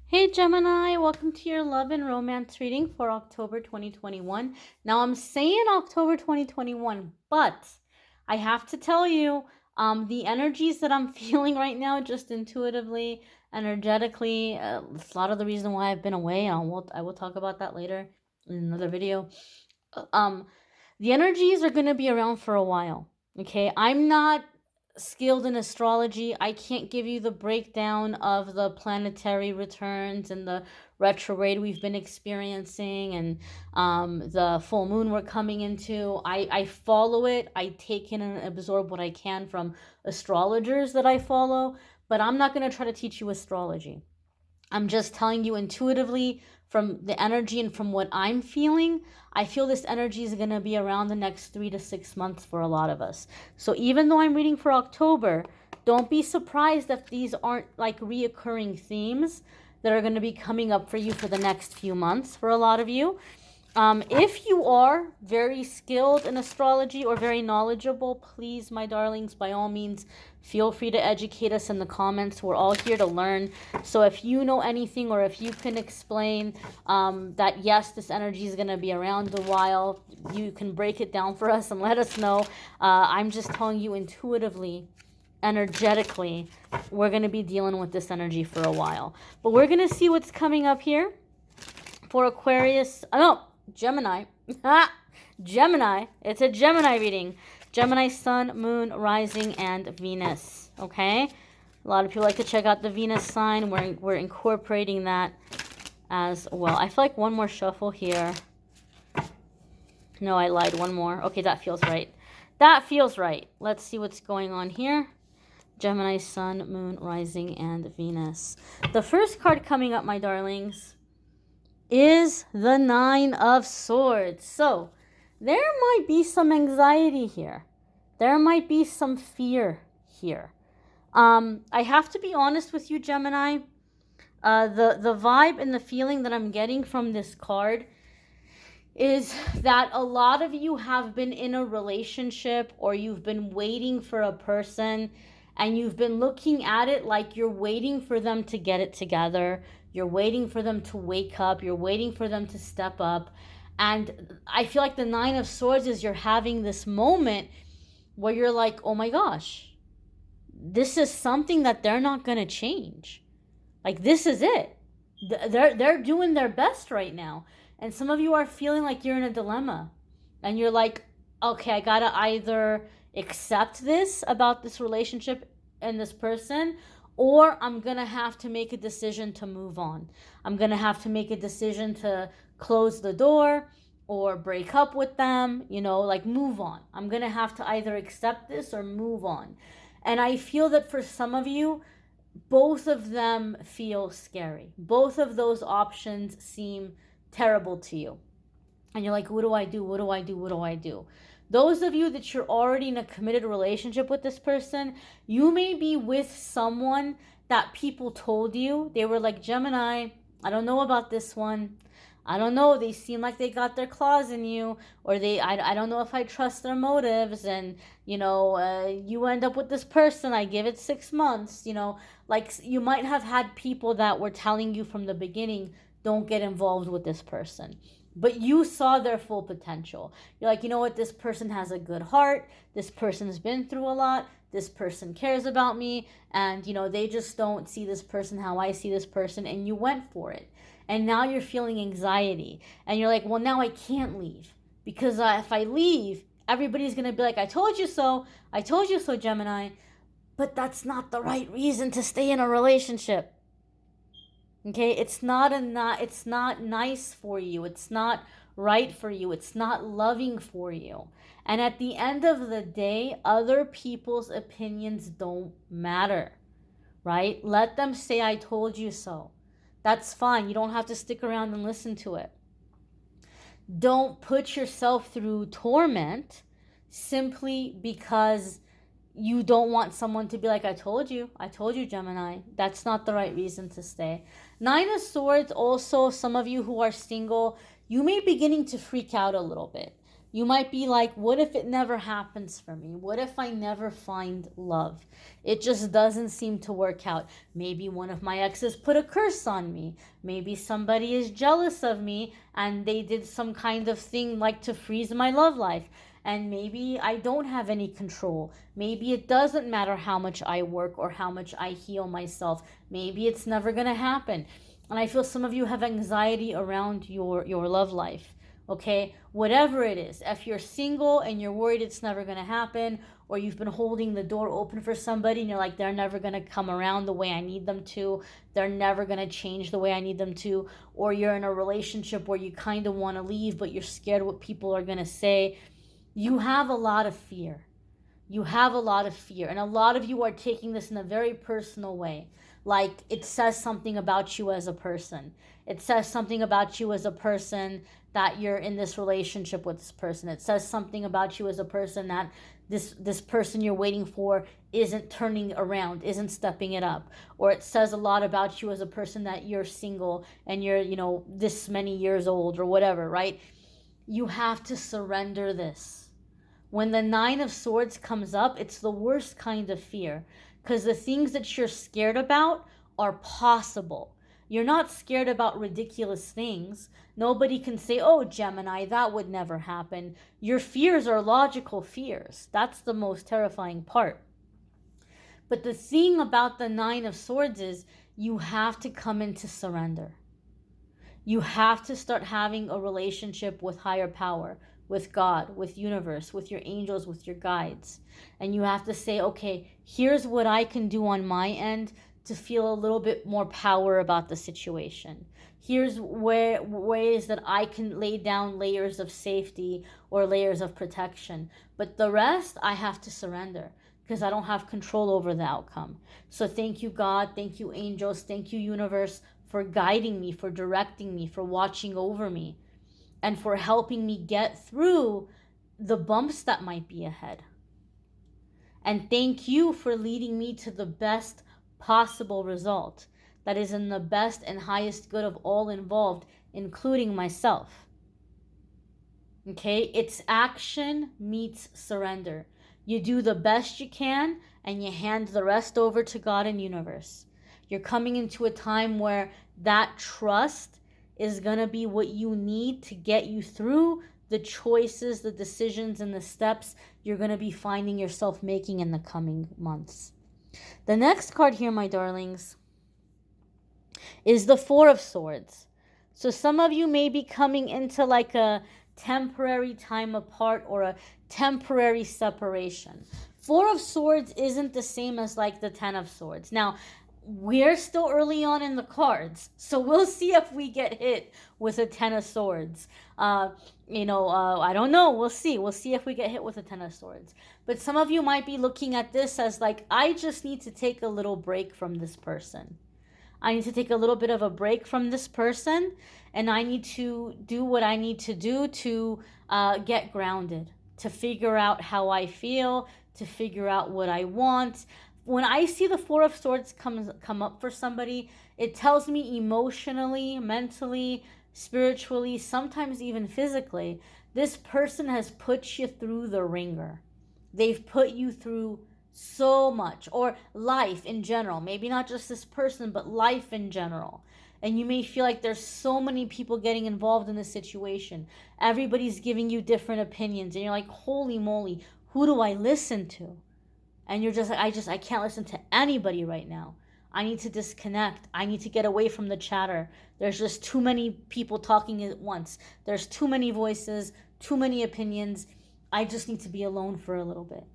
Hey Gemini, welcome to your love and romance reading for October 2021. Now I'm saying October 2021, but I have to tell you, the energies that I'm feeling right now, just intuitively, energetically, it's a lot of the reason why I've been away. I will talk about that later in another video. Um, the energies are going to be around for a while. Okay, I'm not skilled in astrology. I can't give you the breakdown of the planetary returns and the retrograde we've been experiencing and the full moon we're coming into. I follow it. I take in and absorb what I can from astrologers that I follow, but I'm not going to try to teach you astrology. I'm just telling you intuitively from the energy and from what I'm feeling. I feel this energy is going to be around the next 3 to 6 months for a lot of us. So even though I'm reading for October, don't be surprised if these aren't like reoccurring themes that are going to be coming up for you for the next few months for a lot of you. If you are very skilled in astrology or very knowledgeable, please, my darlings, by all means, feel free to educate us in the comments. We're all here to learn. So if you know anything or if you can explain that, yes, this energy is going to be around a while, you can break it down for us and let us know. I'm just telling you intuitively, energetically, we're going to be dealing with this energy for a while. But we're going to see what's coming up here for Aquarius. Gemini. Gemini. It's a Gemini reading. Gemini, Sun, Moon, Rising, and Venus. Okay? A lot of people like to check out the Venus sign. We're incorporating that as well. I feel like one more shuffle here. No, I lied. One more. Okay, that feels right. That feels right. Let's see what's going on here. Gemini, Sun, Moon, Rising, and Venus. The first card coming up, my darlings, is the Nine of Swords. So there might be some anxiety here. There might be some fear here. I have to be honest with you, Gemini. The vibe and the feeling that I'm getting from this card is that a lot of you have been in a relationship or you've been waiting for a person and you've been looking at it like you're waiting for them to get it together. You're waiting for them to wake up. You're waiting for them to step up. And I feel like the Nine of Swords is you're having this moment where you're like, oh my gosh, this is something that they're not going to change. Like, this is it. They're doing their best right now. And some of you are feeling like you're in a dilemma. And you're like, okay, I got to either accept this about this relationship and this person, or I'm going to have to make a decision to move on. I'm going to have to make a decision to close the door or break up with them, like move on. I'm going to have to either accept this or move on. And I feel that for some of you, both of them feel scary. Both of those options seem terrible to you. And you're like, what do I do? What do I do? What do I do? Those of you that you're already in a committed relationship with this person, you may be with someone that people told you. They were like, Gemini, I don't know about this one. I don't know. They seem like they got their claws in you, or I don't know if I trust their motives. And, you end up with this person. I give it 6 months, like you might have had people that were telling you from the beginning, don't get involved with this person. But you saw their full potential. You're like, you know what? This person has a good heart. This person's been through a lot. This person cares about me. And, they just don't see this person how I see this person. And you went for it. And now you're feeling anxiety. And you're like, well, now I can't leave. Because if I leave, everybody's going to be like, I told you so. I told you so, Gemini. But that's not the right reason to stay in a relationship. Okay, it's not nice for you. It's not right for you. It's not loving for you. And at the end of the day, other people's opinions don't matter, right? Let them say, I told you so. That's fine. You don't have to stick around and listen to it. Don't put yourself through torment simply because you don't want someone to be like, I told you, Gemini. That's not the right reason to stay. Nine of Swords, also, some of you who are single, you may be beginning to freak out a little bit. You might be like, what if it never happens for me? What if I never find love? It just doesn't seem to work out. Maybe one of my exes put a curse on me. Maybe somebody is jealous of me and they did some kind of thing like to freeze my love life. And maybe I don't have any control. Maybe it doesn't matter how much I work or how much I heal myself. Maybe it's never going to happen. And I feel some of you have anxiety around your love life. Okay, whatever it is, if you're single and you're worried it's never going to happen, or you've been holding the door open for somebody and you're like, they're never going to come around the way I need them to, they're never going to change the way I need them to, or you're in a relationship where you kind of want to leave but you're scared what people are going to say, you have a lot of fear. You have a lot of fear, and a lot of you are taking this in a very personal way. Like, it says something about you as a person. It says something about you as a person that you're in this relationship with this person. It says something about you as a person that this person you're waiting for isn't turning around, isn't stepping it up. Or it says a lot about you as a person that you're single and you're, this many years old or whatever, right? You have to surrender this. When the 9 of Swords comes up, it's the worst kind of fear, because the things that you're scared about are possible. You're not scared about ridiculous things. Nobody can say, oh, Gemini, that would never happen. Your fears are logical fears. That's the most terrifying part. But the thing about the 9 of Swords is you have to come into surrender. You have to start having a relationship with higher power, with God, with universe, with your angels, with your guides. And you have to say, okay, here's what I can do on my end to feel a little bit more power about the situation. Here's ways that I can lay down layers of safety or layers of protection. But the rest, I have to surrender because I don't have control over the outcome. So thank you, God. Thank you, angels. Thank you, universe, for guiding me, for directing me, for watching over me, and for helping me get through the bumps that might be ahead. And thank you for leading me to the best possible result that is in the best and highest good of all involved, including myself. Okay? It's action meets surrender. You do the best you can and you hand the rest over to God and universe. You're coming into a time where that trust is going to be what you need to get you through the choices, the decisions, and the steps you're going to be finding yourself making in the coming months. The next card here, my darlings, is the 4 of Swords. So some of you may be coming into like a temporary time apart or a temporary separation. 4 of Swords isn't the same as like the 10 of Swords. Now, we're still early on in the cards, so we'll see if we get hit with a 10 of Swords. I don't know. We'll see. We'll see if we get hit with a 10 of Swords. But some of you might be looking at this as like, I just need to take a little break from this person. I need to take a little bit of a break from this person, and I need to do what I need to do to get grounded, to figure out how I feel, to figure out what I want. When I see the 4 of Swords come up for somebody, it tells me emotionally, mentally, spiritually, sometimes even physically, this person has put you through the ringer. They've put you through so much, or life in general. Maybe not just this person, but life in general. And you may feel like there's so many people getting involved in this situation. Everybody's giving you different opinions, and you're like, holy moly, who do I listen to? And you're just like, I can't listen to anybody right now. I need to disconnect. I need to get away from the chatter. There's just too many people talking at once. There's too many voices, too many opinions. I just need to be alone for a little bit.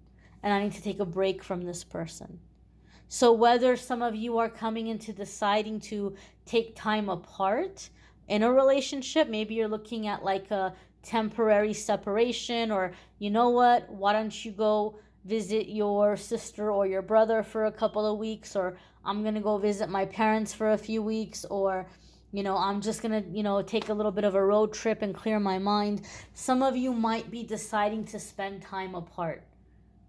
And I need to take a break from this person. So whether some of you are coming into deciding to take time apart in a relationship, maybe you're looking at like a temporary separation, or you know what, why don't you go visit your sister or your brother for a couple of weeks, or I'm going to go visit my parents for a few weeks, or, I'm just going to, take a little bit of a road trip and clear my mind. Some of you might be deciding to spend time apart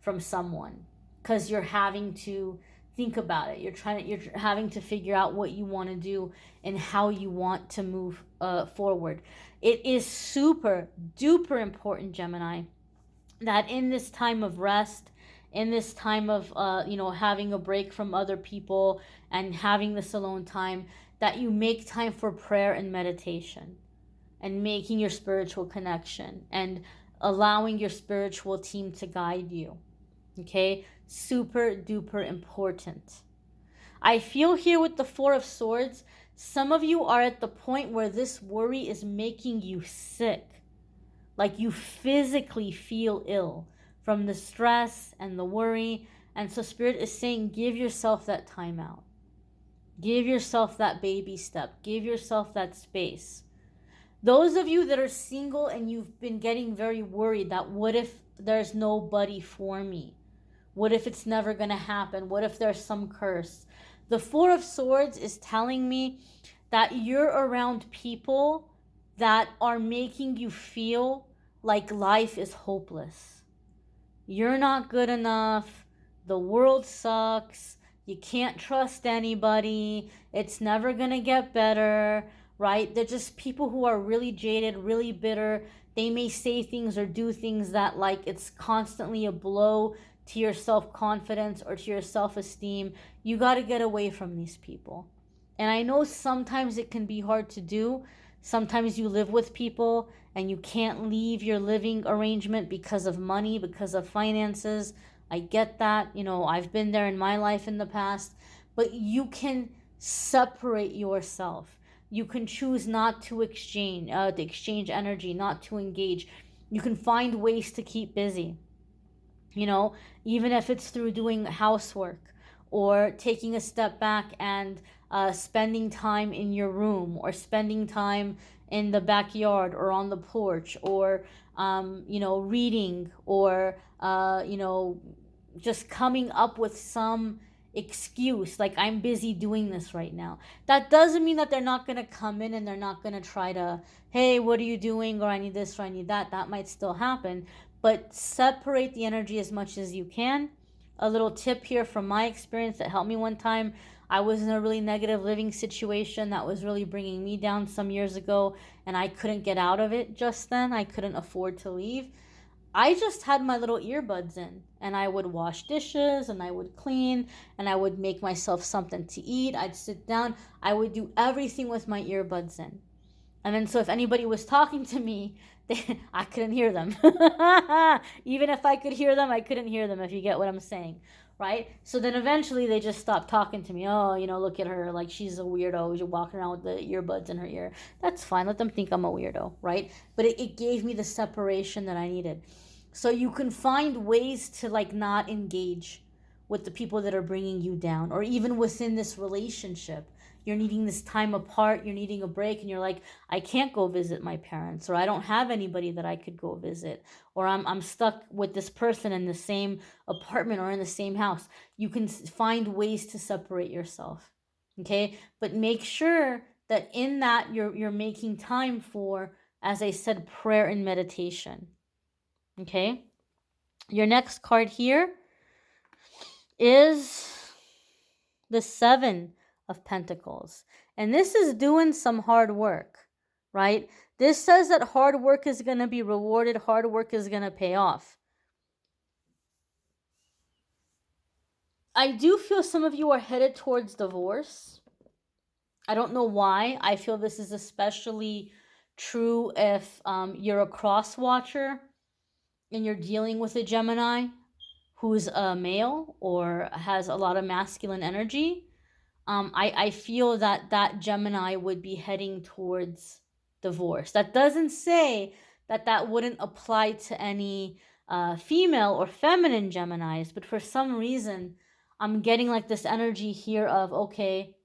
from someone because you're having to think about it. You're having to figure out what you want to do and how you want to move forward. It is super duper important, Gemini, that in this time of rest, in this time of having a break from other people and having this alone time, that you make time for prayer and meditation and making your spiritual connection and allowing your spiritual team to guide you. Okay? Super duper important. I feel here with the Four of Swords, some of you are at the point where this worry is making you sick. Like you physically feel ill from the stress and the worry. And so Spirit is saying, give yourself that time out. Give yourself that baby step. Give yourself that space. Those of you that are single and you've been getting very worried that what if there's nobody for me? What if it's never going to happen? What if there's some curse? The Four of Swords is telling me that you're around people that are making you feel like life is hopeless. You're not good enough. The world sucks. You can't trust anybody. It's never going to get better, right? They're just people who are really jaded, really bitter. They may say things or do things that like it's constantly a blow to your self-confidence or to your self-esteem. You got to get away from these people. And I know sometimes it can be hard to do. Sometimes you live with people and you can't leave your living arrangement because of money, because of finances. I get that. I've been there in my life in the past. But you can separate yourself. You can choose not to exchange energy, not to engage. You can find ways to keep busy. Even if it's through doing housework or taking a step back and spending time in your room or spending time in the backyard or on the porch or, reading or, just coming up with some excuse like I'm busy doing this right now. That doesn't mean that they're not going to come in and they're not going to try to, hey, what are you doing? Or I need this or I need that. That might still happen. But separate the energy as much as you can. A little tip here from my experience that helped me one time. I was in a really negative living situation that was really bringing me down some years ago, and I couldn't get out of it just then. I couldn't afford to leave. I just had my little earbuds in, and I would wash dishes, and I would clean, and I would make myself something to eat. I'd sit down. I would do everything with my earbuds in. And then so if anybody was talking to me, I couldn't hear them. Even if I could hear them, I couldn't hear them, if you get what I'm saying, right? So then eventually they just stopped talking to me. Oh, look at her, like she's a weirdo. She's walking around with the earbuds in her ear. That's fine. Let them think I'm a weirdo, right? But it gave me the separation that I needed. So you can find ways to like not engage with the people that are bringing you down, or even within this relationship. You're needing this time apart, you're needing a break, and you're like, I can't go visit my parents, or I don't have anybody that I could go visit, or I'm stuck with this person in the same apartment or in the same house. You can find ways to separate yourself, okay? But make sure that in that you're making time for, as I said, prayer and meditation, okay? Your next card here is the Seven of Pentacles. And this is doing some hard work, right? This says that hard work is going to be rewarded. Hard work is going to pay off. I do feel some of you are headed towards divorce. I don't know why. I feel this is especially true if you're a cross watcher and you're dealing with a Gemini who's a male or has a lot of masculine energy. I feel that Gemini would be heading towards divorce. That doesn't say that wouldn't apply to any female or feminine Geminis, but for some reason, I'm getting like this energy here of, okay,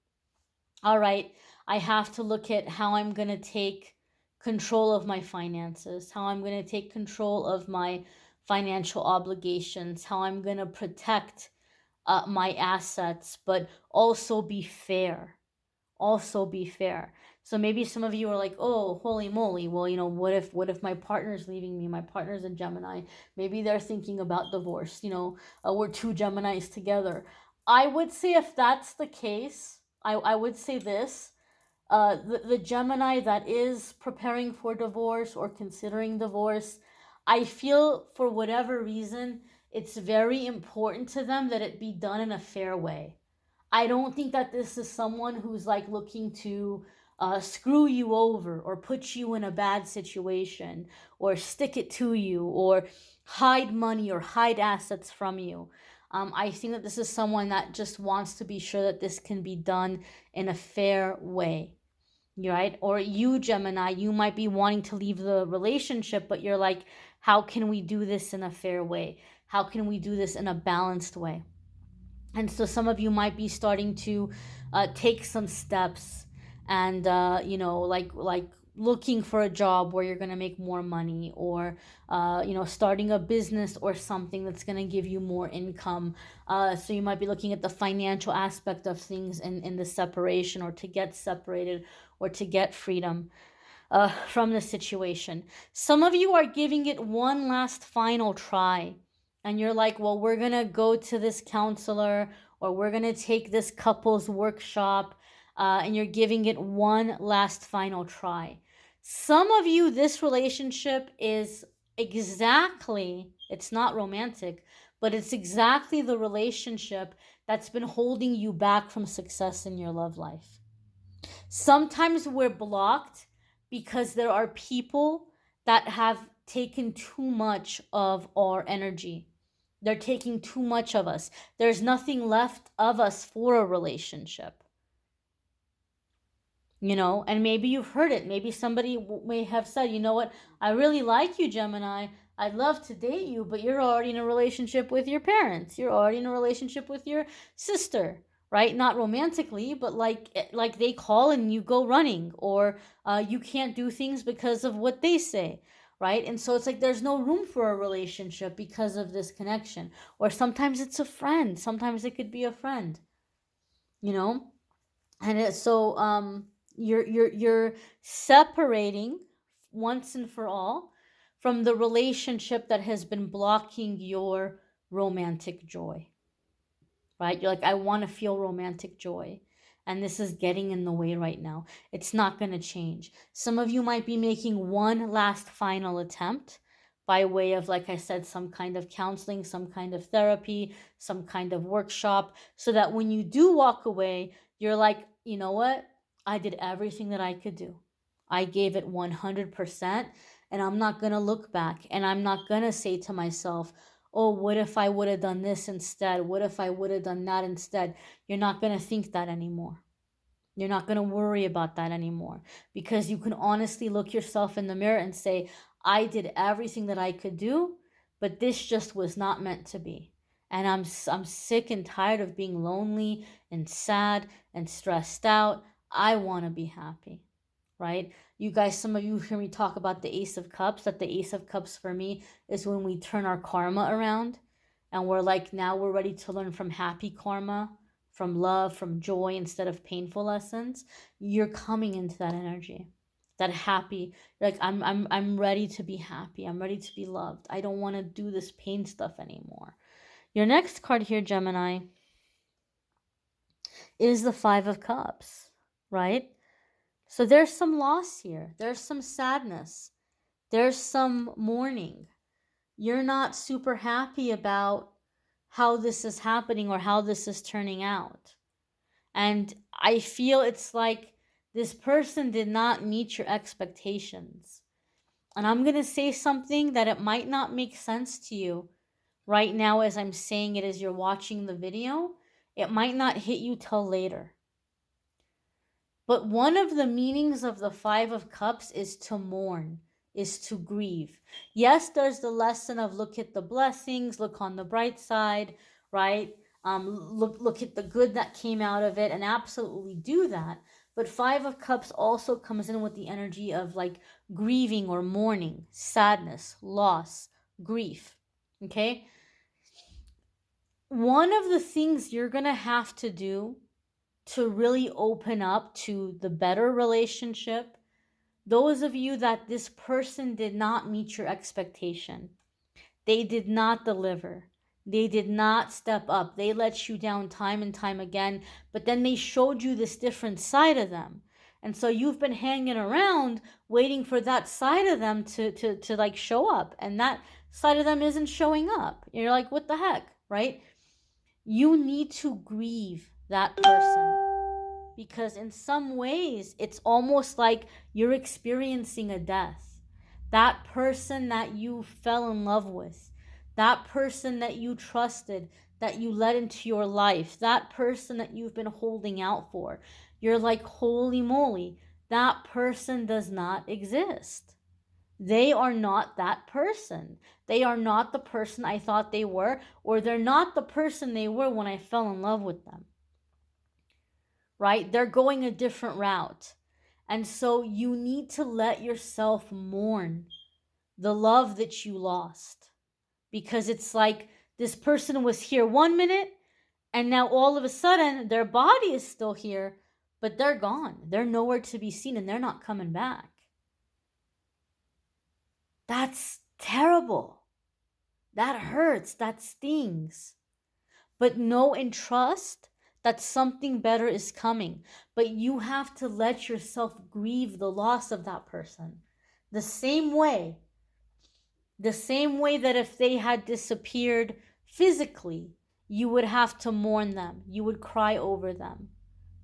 all right, I have to look at how I'm going to take control of my finances, how I'm going to take control of my financial obligations, how I'm going to protect my assets, but also be fair. Also be fair. So maybe some of you are like, oh, holy moly. Well, what if my partner's leaving me? My partner's a Gemini. Maybe they're thinking about divorce. We're two Geminis together. I would say if that's the case, I would say this. The Gemini that is preparing for divorce or considering divorce, I feel for whatever reason, it's very important to them that it be done in a fair way. I don't think that this is someone who's like looking to screw you over or put you in a bad situation or stick it to you or hide money or hide assets from you. I think that this is someone that just wants to be sure that this can be done in a fair way. Right? Or you, Gemini, you might be wanting to leave the relationship, but you're like, how can we do this in a fair way? How can we do this in a balanced way? And so some of you might be starting to take some steps and like looking for a job where you're going to make more money, or starting a business or something that's going to give you more income. So you might be looking at the financial aspect of things in the separation, or to get separated, or to get freedom from the situation. Some of you are giving it one last final try. And you're like, well, we're going to go to this counselor, or we're going to take this couples workshop, and you're giving it one last final try. Some of you, this relationship is exactly, it's not romantic, but it's exactly the relationship that's been holding you back from success in your love life. Sometimes we're blocked because there are people that have taken too much of our energy. They're taking too much of us. There's nothing left of us for a relationship. And maybe you've heard it. Maybe somebody may have said, you know what, I really like you, Gemini. I'd love to date you, but you're already in a relationship with your parents. You're already in a relationship with your sister, right? Not romantically, but like they call and you go running, or you can't do things because of what they say, right? And so it's like there's no room for a relationship because of this connection. Or sometimes it's a friend. Sometimes it could be a friend, and it's so you're separating once and for all from the relationship that has been blocking your romantic joy, right? You're like, I want to feel romantic joy, and this is getting in the way right now. It's not going to change. Some of you might be making one last final attempt by way of, like I said, some kind of counseling, some kind of therapy, some kind of workshop, so that when you do walk away, you're like, you know what? I did everything that I could do. I gave it 100%, and I'm not going to look back, and I'm not going to say to myself, oh, what if I would have done this instead? What if I would have done that instead? You're not going to think that anymore. You're not going to worry about that anymore, because you can honestly look yourself in the mirror and say, I did everything that I could do, but this just was not meant to be. And I'm sick and tired of being lonely and sad and stressed out. I want to be happy, right? You guys, some of you hear me talk about the Ace of Cups, that the Ace of Cups for me is when we turn our karma around, and we're like, now we're ready to learn from happy karma, from love, from joy, instead of painful lessons. You're coming into that energy, that happy, like I'm ready to be happy. I'm ready to be loved. I don't want to do this pain stuff anymore. Your next card here, Gemini, is the Five of Cups, right? So there's some loss here. There's some sadness. There's some mourning. You're not super happy about how this is happening or how this is turning out. And I feel it's like this person did not meet your expectations. And I'm going to say something that it might not make sense to you right now as I'm saying it as you're watching the video. It might not hit you till later. But one of the meanings of the Five of Cups is to mourn, is to grieve. Yes, there's the lesson of look at the blessings, look on the bright side, right? Look at the good that came out of it, and absolutely do that. But Five of Cups also comes in with the energy of like grieving or mourning, sadness, loss, grief, okay? One of the things you're going to have to do to really open up to the better relationship, those of you that this person did not meet your expectation, they did not deliver, They did not step up. They let you down time and time again, but then they showed you this different side of them. And so you've been hanging around waiting for that side of them to like show up. And that side of them isn't showing up. You're like, what the heck, right? You need to grieve that person, because in some ways it's almost like you're experiencing a death. That person that you fell in love with, that person that you trusted, that you let into your life, that person that you've been holding out for, you're like, holy moly, that person does not exist. They are not that person. They are not the person I thought they were, or they're not the person they were when I fell in love with them. Right? They're going a different route. And so you need to let yourself mourn the love that you lost. Because it's like this person was here 1 minute, and now all of a sudden their body is still here, but they're gone. They're nowhere to be seen, and they're not coming back. That's terrible. That hurts. That stings. But know and trust that something better is coming. But you have to let yourself grieve the loss of that person. The same way that if they had disappeared physically, you would have to mourn them. You would cry over them,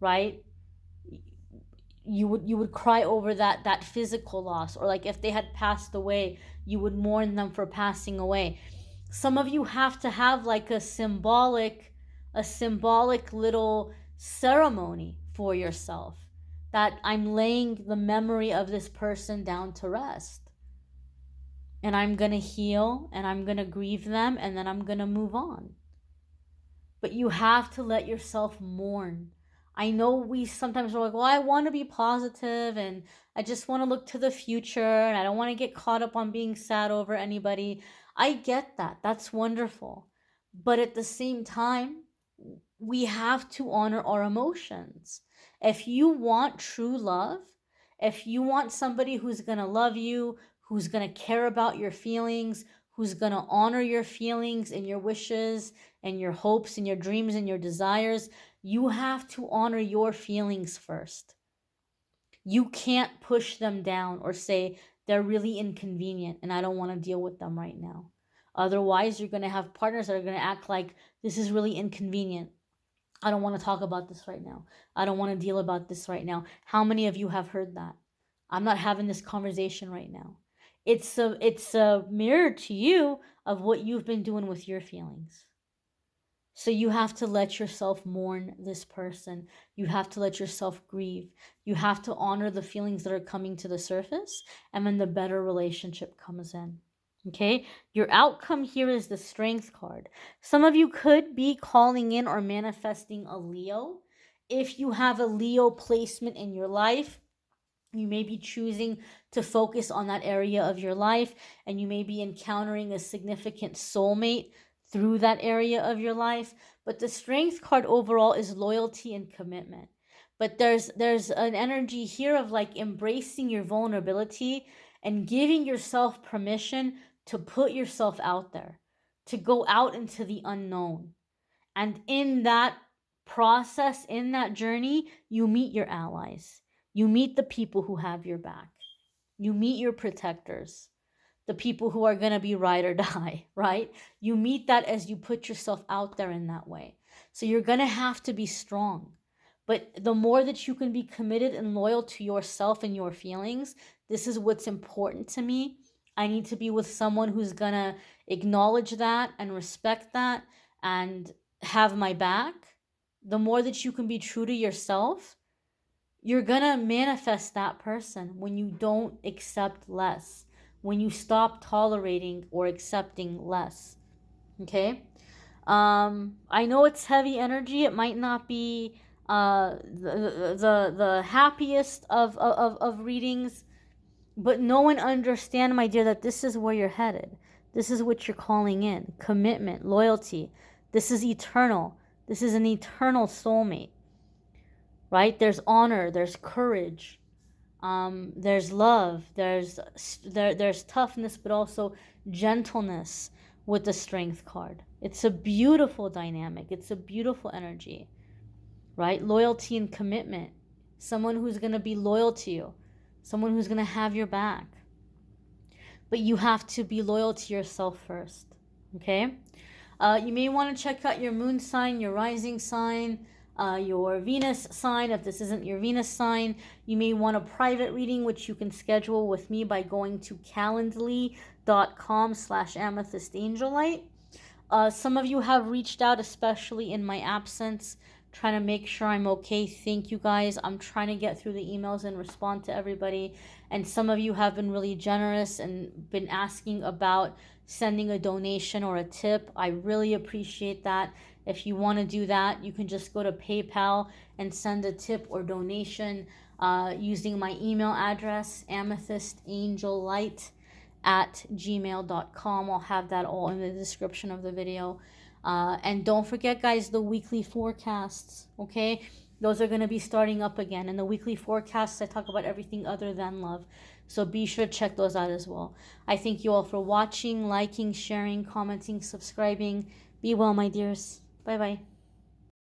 right? You would cry over that physical loss. Or like if they had passed away, you would mourn them for passing away. Some of you have to have like a symbolic little ceremony for yourself, that I'm laying the memory of this person down to rest, and I'm gonna heal, and I'm gonna grieve them, and then I'm gonna move on. But you have to let yourself mourn. I know we sometimes are like, well, I want to be positive, and I just want to look to the future, and I don't want to get caught up on being sad over anybody. I get that. That's wonderful. But at the same time, we have to honor our emotions. If you want true love, if you want somebody who's going to love you, who's going to care about your feelings, who's going to honor your feelings and your wishes and your hopes and your dreams and your desires, you have to honor your feelings first. You can't push them down or say they're really inconvenient and I don't want to deal with them right now. Otherwise, you're going to have partners that are going to act like this is really inconvenient. I don't want to talk about this right now. I don't want to deal about this right now. How many of you have heard that? I'm not having this conversation right now. It's a mirror to you of what you've been doing with your feelings. So you have to let yourself mourn this person. You have to let yourself grieve. You have to honor the feelings that are coming to the surface, and then the better relationship comes in. Okay, your outcome here is the Strength card. Some of you could be calling in or manifesting a Leo. If you have a Leo placement in your life, you may be choosing to focus on that area of your life, and you may be encountering a significant soulmate through that area of your life. But the Strength card overall is loyalty and commitment. But there's an energy here of like embracing your vulnerability and giving yourself permission to put yourself out there, to go out into the unknown. And in that process, in that journey, you meet your allies. You meet the people who have your back. You meet your protectors, the people who are going to be ride or die, right? You meet that as you put yourself out there in that way. So you're going to have to be strong. But the more that you can be committed and loyal to yourself and your feelings, this is what's important to me. I need to be with someone who's going to acknowledge that and respect that and have my back. The more that you can be true to yourself, you're going to manifest that person when you don't accept less, when you stop tolerating or accepting less. Okay? I know it's heavy energy. It might not be the happiest of readings, but know and understand, my dear, that this is where you're headed. This is what you're calling in. Commitment, loyalty. This is eternal. This is an eternal soulmate. Right? There's honor, there's courage, there's love, there's toughness, but also gentleness, with the Strength card. It's a beautiful dynamic. It's a beautiful energy, right? Loyalty and commitment. Someone who's going to be loyal to you. Someone who's going to have your back. But you have to be loyal to yourself first, okay? You may want to check out your moon sign, your rising sign, your Venus sign. If this isn't your Venus sign, you may want a private reading, which you can schedule with me by going to calendly.com/amethystangelite. Some of you have reached out, especially in my absence, trying to make sure I'm okay. Thank you guys. I'm trying to get through the emails and respond to everybody. And some of you have been really generous and been asking about sending a donation or a tip. I really appreciate that. If you want to do that, you can just go to PayPal and send a tip or donation using my email address, amethystangellight@gmail.com. I'll have that all in the description of the video. And don't forget, guys, the weekly forecasts, okay? Those are going to be starting up again. And the weekly forecasts, I talk about everything other than love. So be sure to check those out as well. I thank you all for watching, liking, sharing, commenting, subscribing. Be well, my dears. Bye-bye.